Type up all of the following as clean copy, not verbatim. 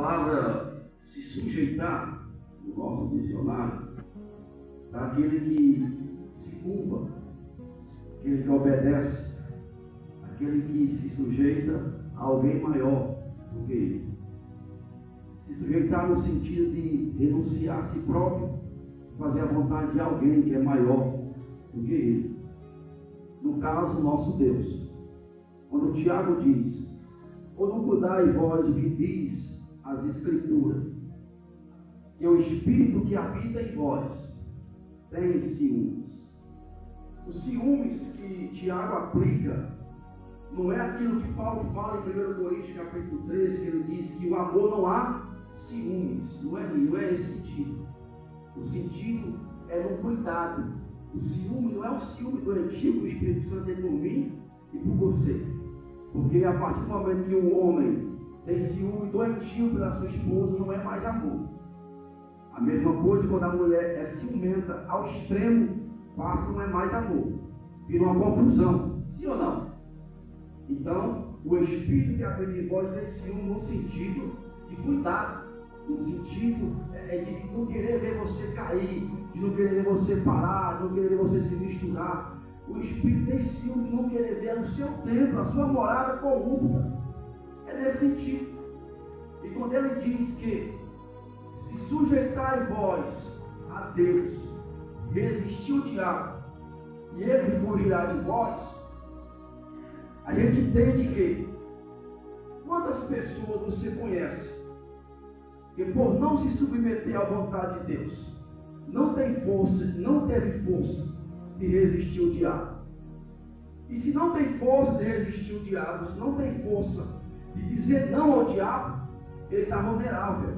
palavra se sujeitar, no nosso dicionário, daquele que se curva, aquele que obedece, aquele que se sujeita a alguém maior do que ele. Se sujeitar no sentido de renunciar a si próprio, fazer a vontade de alguém que é maior do que ele. No caso, nosso Deus. Quando o Tiago diz: ou não cuidai vós o que diz as Escrituras, que o Espírito que habita em vós tem ciúmes. Os ciúmes que Tiago aplica não é aquilo que Paulo fala em 1 Coríntios capítulo 13, que ele diz que o amor não há ciúmes. Não é esse sentido. O sentido é no cuidado. O ciúme não é o ciúme doentio que o Espírito Santo tem por mim e por você. Porque a partir do momento que o homem tem ciúme doentio pela sua esposa, não é mais amor. A mesma coisa quando a mulher é ciumenta ao extremo, passa, não é mais amor. Vira uma confusão. Sim ou não? Então, o Espírito que habita em vós tem ciúme no sentido de cuidado, no sentido de não querer ver você cair, de não querer ver você parar, de não querer ver você se misturar. O Espírito tem ciúme de não querer ver o seu templo, a sua morada corrupta. É nesse sentido. E quando ele diz que se sujeitai vós a Deus, resistir o diabo, e ele fugirá de vós, a gente entende que quantas pessoas você conhece que por não se submeter à vontade de Deus, não teve força de resistir o diabo. E se não tem força de resistir o diabo, se não tem força de dizer não ao diabo, ele está vulnerável.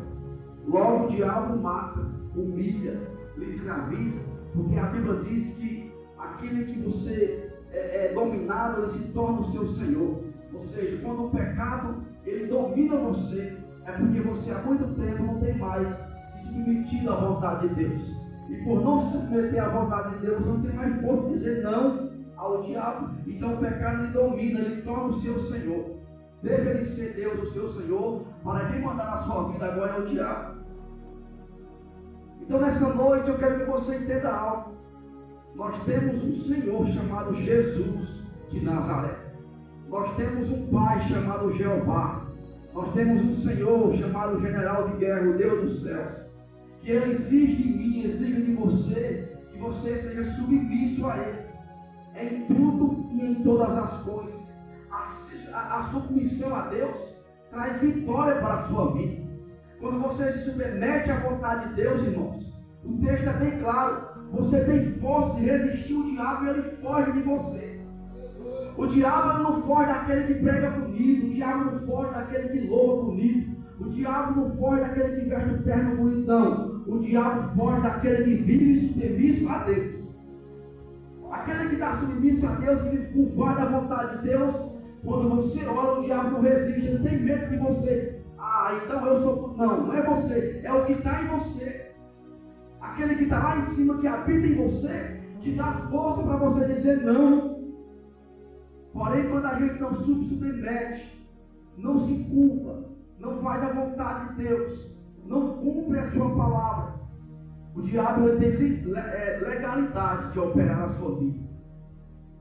Logo o diabo mata, humilha, lhe escraviza, porque a Bíblia diz que aquele que você é dominado, ele se torna o seu senhor. Ou seja, quando o pecado ele domina você, é porque você há muito tempo não tem mais se submetido à vontade de Deus. E por não se submeter à vontade de Deus, não tem mais força de dizer não ao diabo. Então o pecado ele domina, ele torna o seu senhor. Deixa ele ser Deus, o seu senhor, para quem mandar na sua vida agora é o diabo. Então nessa noite eu quero que você entenda algo. Nós temos um Senhor chamado Jesus de Nazaré. Nós temos um Pai chamado Jeová. Nós temos um Senhor chamado General de Guerra, o Deus dos céus. Que Ele exige de mim, exige de você, que você seja submisso a Ele. Em tudo e em todas as coisas. A submissão a Deus traz vitória para a sua vida. Quando você se submete à vontade de Deus, irmãos, o texto é bem claro. Você tem força de resistir o diabo e ele foge de você. O diabo ele não foge daquele que prega bonito. O diabo não foge daquele que louva bonito. O diabo não foge daquele que veste o terno bonitão. O diabo foge daquele que vive submisso a Deus. Aquele que está submisso a Deus, que vive curvado à vontade de Deus, quando você ora, o diabo não resiste. Ele tem medo de você. Então eu sou... Não é você. É o que está em você. Aquele que está lá em cima, que habita em você, te dá força para você dizer não. Porém, quando a gente não submete, não se culpa, não faz a vontade de Deus, não cumpre a sua palavra, o diabo ele tem legalidade de operar na sua vida.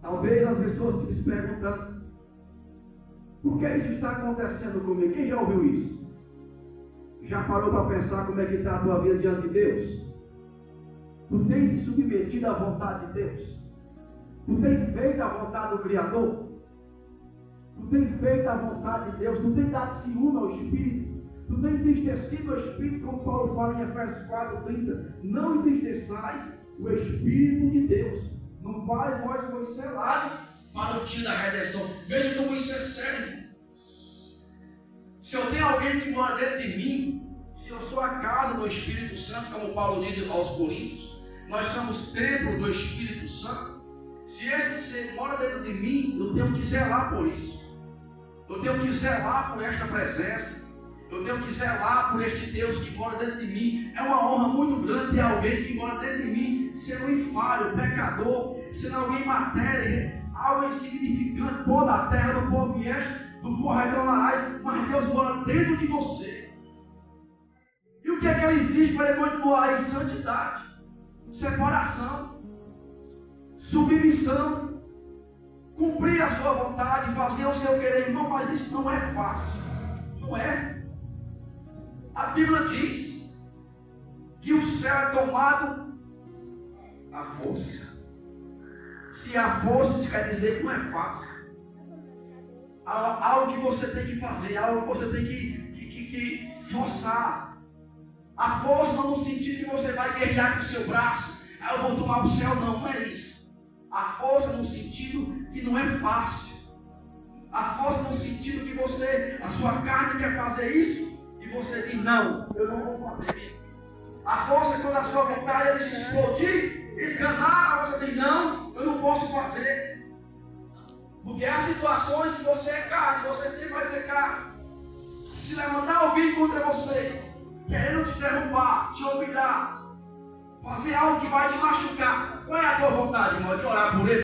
Talvez as pessoas fiquem se perguntando: por que isso está acontecendo comigo? Quem já ouviu isso? Já parou para pensar como é que está a tua vida diante de Deus? Tu tens se submetido à vontade de Deus? Tu tens feito a vontade do Criador? Tu tens feito a vontade de Deus? Tu tens dado ciúme ao Espírito? Tu tens entristecido o Espírito, como Paulo fala em Efésios 4:30. Não entristeçais o Espírito de Deus, no qual nós fomos selados para o dia da redenção. Veja como isso é sério. Se eu tenho alguém que mora dentro de mim, se eu sou a casa do Espírito Santo, como Paulo diz aos Coríntios, nós somos templo do Espírito Santo. Se esse ser mora dentro de mim, eu tenho que zelar por isso. Eu tenho que zelar por esta presença. Eu tenho que zelar por este Deus que mora dentro de mim. É uma honra muito grande ter alguém que mora dentro de mim, sendo um falho, pecador, sendo alguém matéria, algo insignificante, pó da terra, do pó vieste, do pó retornarás, mas Deus mora dentro de você. existe para ele continuar em santidade, separação, submissão, cumprir a sua vontade, fazer o seu querer, irmão, mas isso não é fácil. Não é. A Bíblia diz que o céu é tomado à força. Se há força, isso quer dizer que não é fácil. Há algo que você tem que fazer, algo que você tem que forçar. A força não no sentido que você vai guerrear com o seu braço. Eu vou tomar o céu, não é isso. A força no sentido que não é fácil. A força no sentido que a sua carne quer fazer isso e você diz, não, eu não vou fazer isso. A força é quando a sua vontade é de se explodir, esganar, você diz, não, eu não posso fazer. Porque há situações que você é carne, você sempre vai ser carne. Se levantar alguém contra você, querendo te derrubar, te humilhar, fazer algo que vai te machucar, qual é a tua vontade, irmão? De orar por ele?